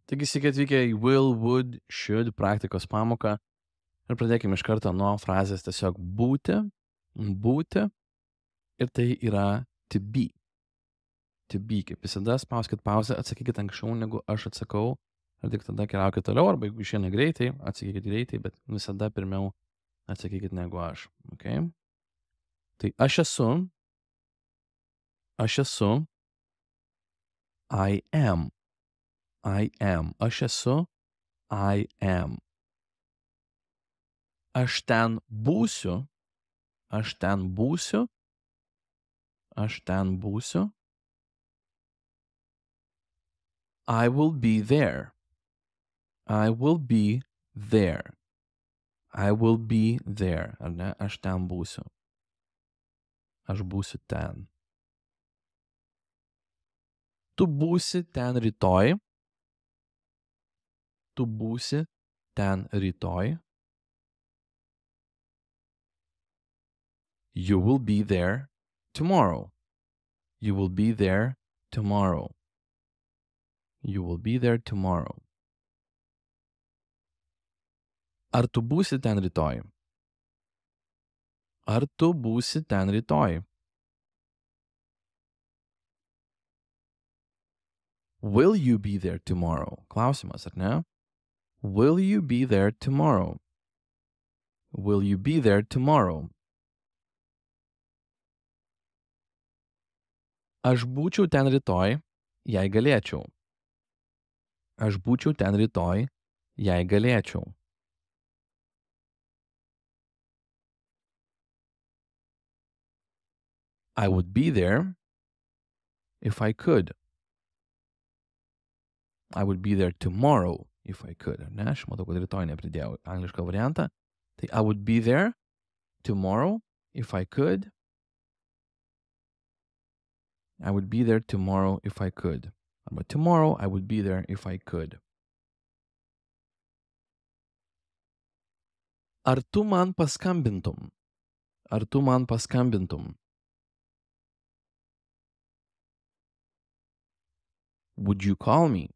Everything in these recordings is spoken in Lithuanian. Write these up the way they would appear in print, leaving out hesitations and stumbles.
Taigi sveiki atvykę į will, would, should praktikos pamoką ir pradėkime iš karto nuo frazės tiesiog būti, būti ir tai yra to be. To be, kaip visada, spauskit pauzę, atsakykit anksčiau negu aš atsakau ir tik tada keliaukit toliau, arba jeigu išeina greitai, atsakykit greitai, bet visada pirmiau atsakykit negu aš, okay? Tai aš esu, I am, aš esu, I am. Aš ten būsiu, I will be there, I will be there, ar ne, aš ten būsiu, aš būsiu ten. Tu būsi ten rytoj, You will be there tomorrow, You will be there tomorrow. Ar tu būsi ten rytoj? Will you be there tomorrow? Klausimas, ar ne? Will you be there tomorrow? Aš būčiau ten rytoj, jei galėčiau. I would be there if I could. I would be there tomorrow if I could. Ne, aš matau, kad rytoj nepridėjau anglišką variantą. Tai I would be there tomorrow if I could. I would be there tomorrow if I could. Arba tomorrow I would be there if I could. Ar tu man paskambintum? Would you call me?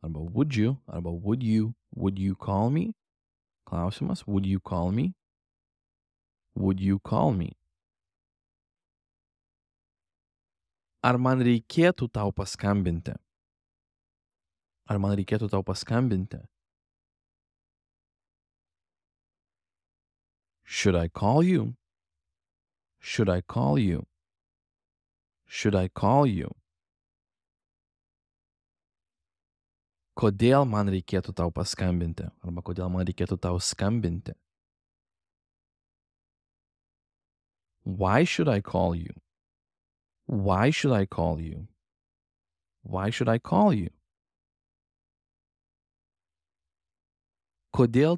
Arba would you, arba would you call me? Klausimas, would you call me? Ar man reikėtų tau paskambinti? Should I call you? Kodėl man reikėtų tau paskambinti? Arba kodėl man reikėtų tau skambinti? Why should I call you? Kodėl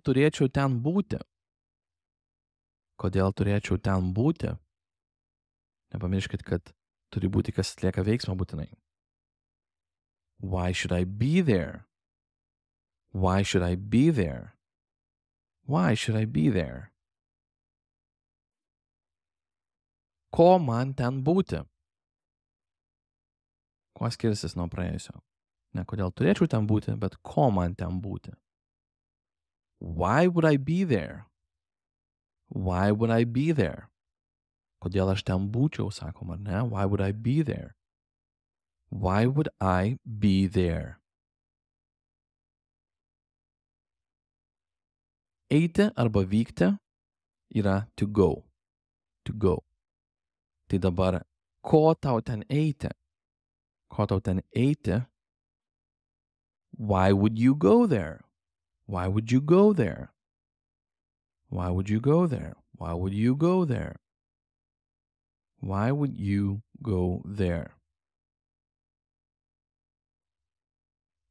turėčiau ten būti? Nepamirškit, kad turi būti, kas atlieka veiksmą būtinai. Why should I be there? Ko man ten būti? Kuo skirsis nuo praėjusio? Ne kodėl turėčiau ten būti, bet ko man ten būti? Why would I be there? Kodėl aš ten būčiau, sakom, ar ne? Why would I be there? Eiti arba vykti yra to go. Tai dabar, ko tau ten eiti? Why would you go there? Why would you go there?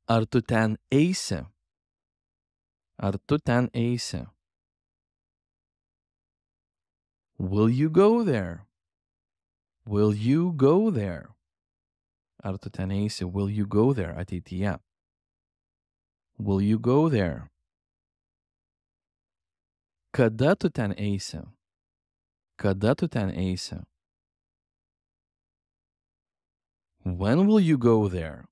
Ar tu ten eisi? Will you go there? Ar tu ten eisi? Will you go there? Ateityje. Will you go there? Kada tu ten eisi? When will you go there?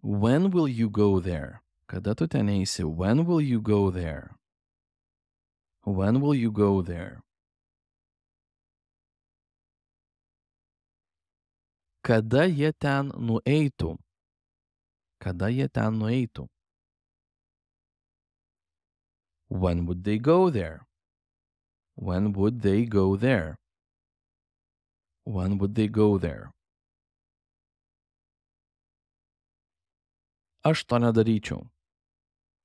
When will you go there? Kada tu ten eisi? When will you go there? When will you go there? Kada jie ten nueitų? Kada jie ten nueitų? When would they go there? When would they go there? When would they go there? Aš to nedaryčiau.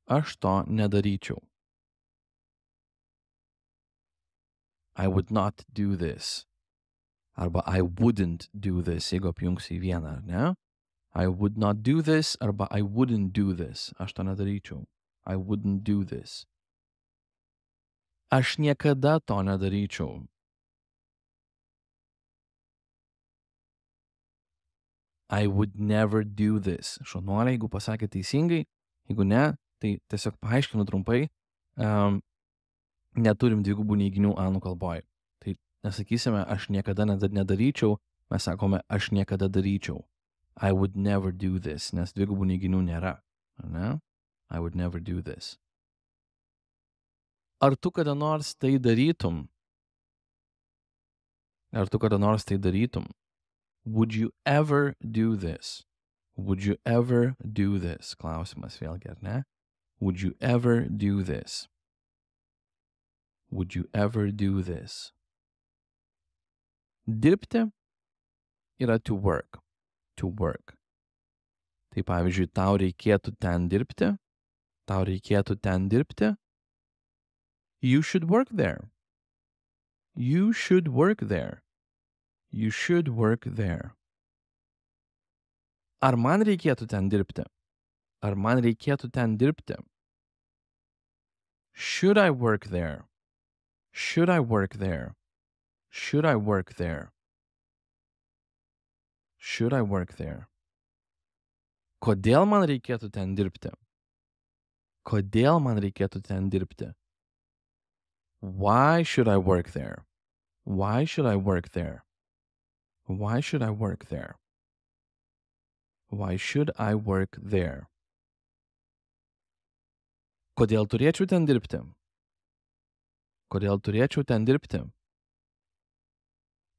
Aš to nedaryčiau. I would not do this. Arba I wouldn't do this, jeigu apjungsi į vieną, ar ne? I would not do this arba I wouldn't do this. Aš to nedaryčiau. I wouldn't do this. Aš niekada to nedaryčiau. I would never do this. Šaunuoliai, jeigu pasakė teisingai, jeigu ne, tai tiesiog paaiškinu trumpai, neturim dvigubų neiginių anglų kalboj. Tai nesakysime, aš niekada nedaryčiau, mes sakome, aš niekada daryčiau. I would never do this, nes dvigubų neiginių nėra. Ar ne? I would never do this. Ar tu kada nors tai darytum? Ar tu kada nors tai darytum? Would you ever do this? Would you ever do this? Klausimas vėlgi, ar ne? Would you ever do this? Would you ever do this? Dirbti yra to work. To work. Tai pavyzdžiui, tau reikėtų ten dirbti. Tau reikėtų ten dirbti. You should work there. You should work there. You should work there. Ar man reikėtų ten dirbti? Ar man reikėtų ten dirbti? Should I work there? Should I work there? Should I work there? Should I work there? Kodėl man reikėtų ten dirbti? Kodėl man reikėtų ten dirbti? Why should I work there? Why should I work there? Why should I work there? Why should I work there? Kodėl turėčiau ten dirbti? Kodėl turėčiau ten dirbti?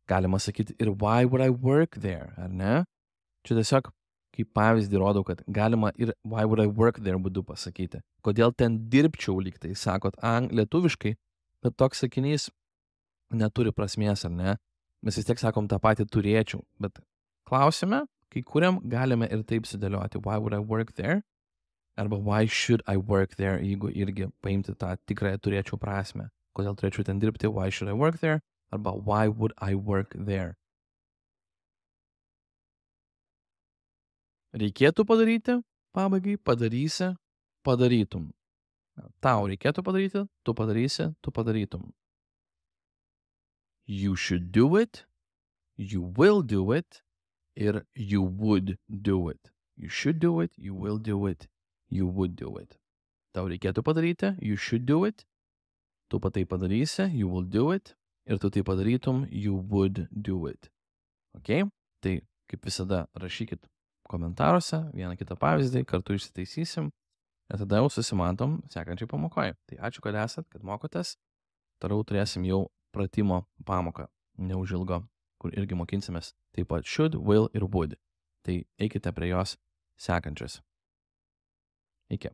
Galima sakyti ir why would I work there, ar ne? Čia tiesiog kaip pavyzdį rodau, kad galima ir why would I work there būdu pasakyti. Kodėl ten dirbčiau lygtai, sakot lietuviškai, bet toks sakinys neturi prasmės, ar ne? Mes vis tiek sakom tą patį turėčiau, bet klausime, kai kuriam galime ir taip sudėlioti why would I work there, arba why should I work there, jeigu irgi paimti tą tikrąją turėčiau prasmę. Kodėl turėčiau ten dirbti, why should I work there, arba why would I work there. Reikėtų padaryti, pabaigai, padarysi, padarytum. Tau reikėtų padaryti, tu padarysi, tu padarytum. You should do it, you will do it, ir you would do it. You should do it, you will do it, you would do it. Tau reikėtų padaryti, you should do it, tu tai padarysi, you will do it, ir tu tai padarytum, you would do it. Ok? Tai kaip visada rašykit komentaruose vieną kitą pavyzdį, kartu išsitaisysim ir tada jau susimatom sekančiai pamokoje. Tai ačiū, kad esat, kad mokotės. Toliau turėsim jau pratimo pamoką, neužilgo, kur irgi mokinsimės taip pat should, will ir would. Tai eikite prie jos sekančios. Iki.